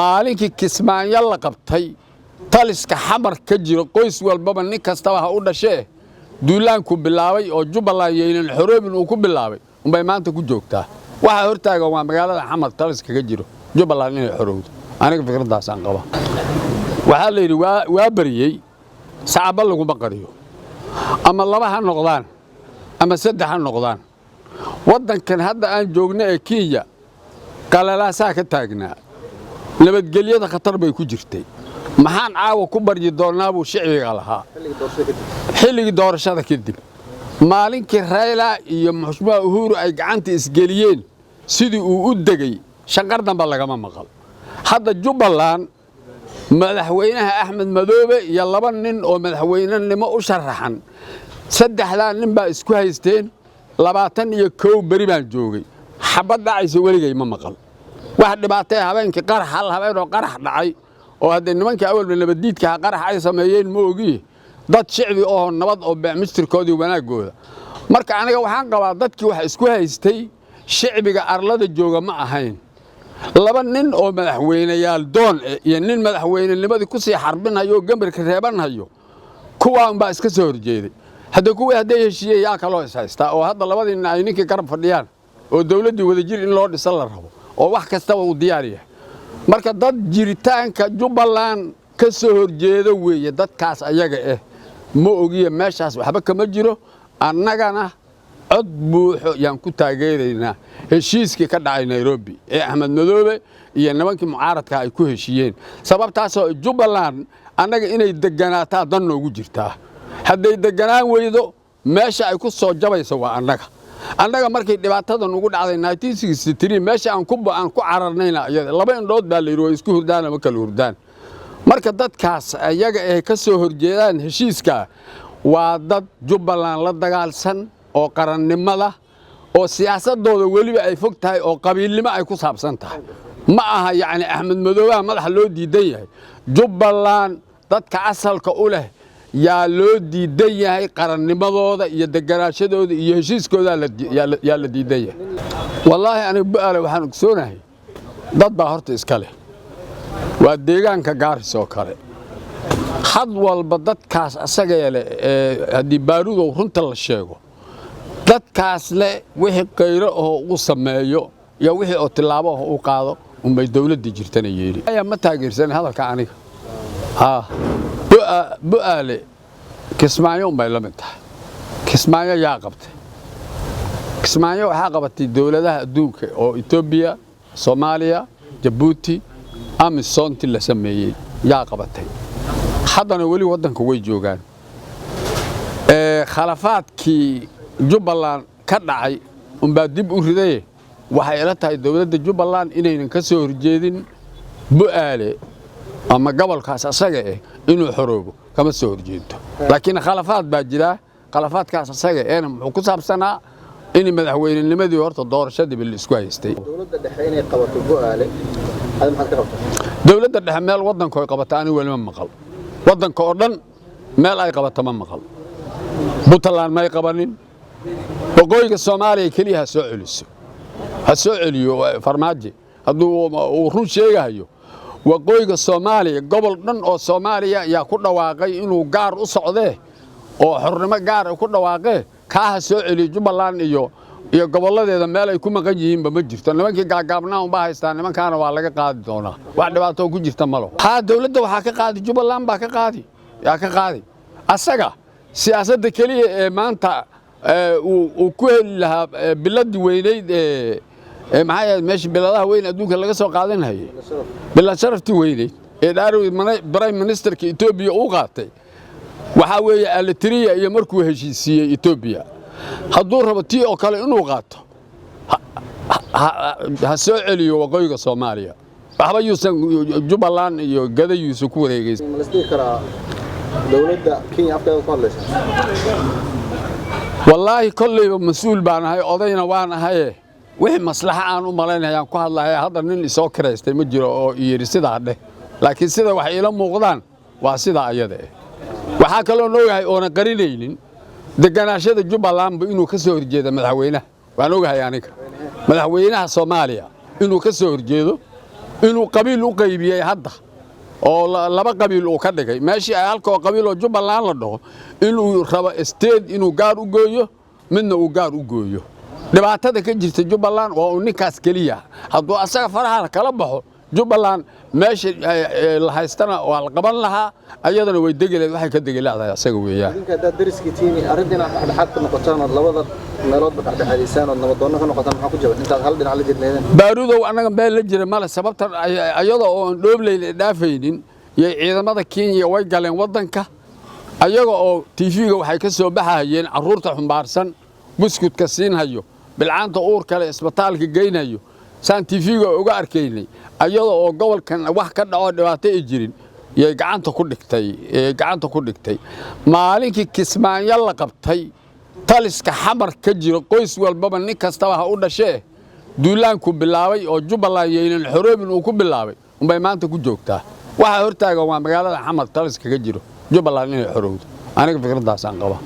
maalinkii Kismaayo la qabtay taliska xamar ka jiro qoys walbaba nin kastaba ha u dhashee duulaanku bilaabay oo Jubaland yeelan xoroobin uu ku bilaabay umbay maanta ku joogtaa waxa hortaagan waa magaalada xamar taliska ka jiro Jubaland inay xoroowdo aniga fikradaas aan qaba waxa la yiri waa bariyay saacaba lagu baqariyo ama laba ha noqdaan ama saddex ha noqdaan wadankan hadda aan joogno ee Kenya qalalaasaa ka taagnaa nabadgelyada khatar bay ku jirtay maxaan caawa ku baryi doonaa buu shicbiga lahaa xilligii doorashada kadib maalinkii Raila iyo Maxaa Uhuru ay gacanta isgeliyeen sidii uu u degay shanqar damba lagama maqal hadda Jubaland madaxweynaha Axmed Madoobe iyo laba nin oo madaxweynenimo u sharaxan saddexda nin baa isku haysteen 21 bari baan joogay xabad dhacaysa waligay ma maqal wax dhibaatay habeenkii qarax hal habeen oo qarax dhacay oo hadda nimanka awalba nabadiidka qarax ay sameeyeen ma ogi dad shicbi oo nabad oo baaxmistirkoodii wanaagooda marka aniga waxaan qabaa dadkii wax isku haystay shicbiga arlada jooga ma ahayn laba nin oo madaxweynayaal doon iyo nin madaxweynenimadii ku sii xarbinayo gambarka reebanayo kuwaan baa iska soo horjeeday hadda kuwii hadday heshiiyay yaa kala haysta oo hadda labadii nin ay ninkii garab fadhiyaan oo dawladdu wadajir in loo dhisan la rabo oo wax kasta uu diyaar yahay marka dad jiritaanka Jubaland ka soo horjeedo weeye dadkaas ayaga ma ogiye meeshaas waxba kama jiro annagana cod buuxo yaan ku taageeraynaa heshiiskii ka dhacay Nairobi ee Axmed Madoobe iyo nimankii mucaaradka ay ku heshiiyeen sababtaas oo Jubaland annaga inay deganaataa dan noogu jirtaa hadday deganaan weydo meesha ay ku soo jabayso waa annaga markii dhibaatadan ugu dhacday 1963 meesha aan ku cararnayna laba indhood baa la yiri isku hurdaan ama kala hurdaan marka dadkaas ayaga ka soo horjeedaan heshiiska waa dad Jubaland la dagaalsan oo qarannimada oo siyaasadooda waliba ay fog tahay oo qabiilnimo ay ku saabsan tahay ma aha yaani Axmed Madoobe madax loo diidan yahay Jubaland dadka asalka u leh yaa loo diidan yahay qarannimadooda iyo deganaashadooda iyo heshiiskooda yaa la diidan yahay wallahi aniga bu'aale waxaan ogsoonahay dad baa horta iska leh waa deegaanka Gaaris oo kale had walba dadkaas asaga hadii baaruudow runta la sheego dadkaas leh wixii qayro oo uu sameeyo iyo wixii oo tilaabo oo uu qaado umbay dawladda jirtana yeeli ayaa ma taageersan hadalka aniga bu'aale Kismaayo umbay la mid tahay Kismaayo yaa qabtay Kismaayo waxa qabatay dawladaha adduunka oo Ethiopia Soomaaliya Djibouti amisonti la sameeyay yaa qabatay haddana wali wadanka way joogaan khalafaadkii Jubaland ka dhacay umbaa dib u riday waxay ila tahay dawladda Jubaland inaynan ka soo horjeedin bu'aale ama gobolkaas asaga inuu xoroobo kama soo horjeedo laakiin khalafaad baa jira khalafaadkaas asaga muxuu ku saabsanaa in madaxweynenimadii horta doorashadii bil isku haystay dawladda dhexe inay qabato bu'aale aad maxaad ka qabtaa dawladda dhexe meel wadanka ay qabato ani wali ma maqal wadanka oo dhan meel ay qabato ma maqal Puntland ma ay qabanin boqooyiga Soomaaliya kaliya ha soo celiyo farmaajo hadduu uu run sheegayo waqooyiga Soomaaliya gobol dhan oo Soomaaliya yaa ku dhawaaqay inuu gaar u socdee oo xornimo gaar ku dhawaaqay ka soo celiyo Jubaland iyo goboladeeda meel ay ku maqan yihiin ma jirto nimankii gaagaabnaa u baahaystaan nimankaana waa laga qaadi doonaa wax dhibaato ku jirta malo dawladda waxa ka qaadi Jubaland baa ka qaadi asaga siyaasadda kaliya ee maanta uu ku heli lahaa bilad weyneyd maxay meesha biladaha weyn adduunka laga soo qaadanayay bilad sharafti weyneyd ee dhaarowid Prime Ministerka Ethiopia uu qaatay waxa weeye Eritrea iyo markuu heshiisiyay Ethiopia hadduu rabo tii oo kale inuu qaato ha soo celiyo waqooyiga Soomaaliya waxba yuusan Jubaland iyo gadayuusu ku wareegaysan dawladda Kenya afkeeda ku hadlaysa wallahi kulliba mas'uul baan ahay odayna waan ahay wixii maslaxa aan u maleynayaan ku hadlahay hadda nin isoo kireystay ma jiro oo yiri sidaa dheh laakiin sida wax ila muuqdaan waa sida ayada waxa kale oo noogahay oo qarinaynin deganaashada Jubaland inuu ka soo horjeedo madaxweynaha waan ogahay aniga madaxweynaha Soomaaliya inuu ka soo horjeedo inuu qabiil u qaybiyay hadda oo laba qabiil uu ka dhigay meeshii ay halka qabiil oo Jubaland la dhaho inuu rabo state inuu gaar u gooyo midna uu gaar u gooyo dhibaatada ka jirta Jubaland waa ninkaas kaliya hadduu asaga faraha kala baxo Jubaland meeshii la haystana waa la qaban lahaa ayadana way degaleen waxay ka degalayaan asaga weeyaan idinka dad dariskiitiini arrintina dhaxad ka noqotaan labada meelood dhaxdhaxadiisaan oo nabadoono ka noqotaan maxaa ku jira inta hal dhinac la jirneedeen baaruudow anaga meel la jira mala sababta ayada oo dhoobleyl dhaafaynin iyo ciidamada Kenya way galeen wadanka ayaga oo TV-ga waxay ka soo baxayeen caruurta xumbaarsan buskudka siinhayo bilcaanta uur kale isbitaalka geynayo saan TV-ga uga arkaynay ayada oo gobolkan wax ka dhaco dhibaato ay jirin yay gacanta ku dhigtay maalinkii Kismaayo la qabtay taliska xamar ka jiro qoys walbaba nin kastaba ha u dhashee duulaanku bilaabay oo Jubaland yeelan xoroobin uu ku bilaabay umbay maanta ku joogtaa waxa hortaagan waa magaalada xamar taliska ka jiro Jubaland inay xorowdo aniga fikradaas aan qaba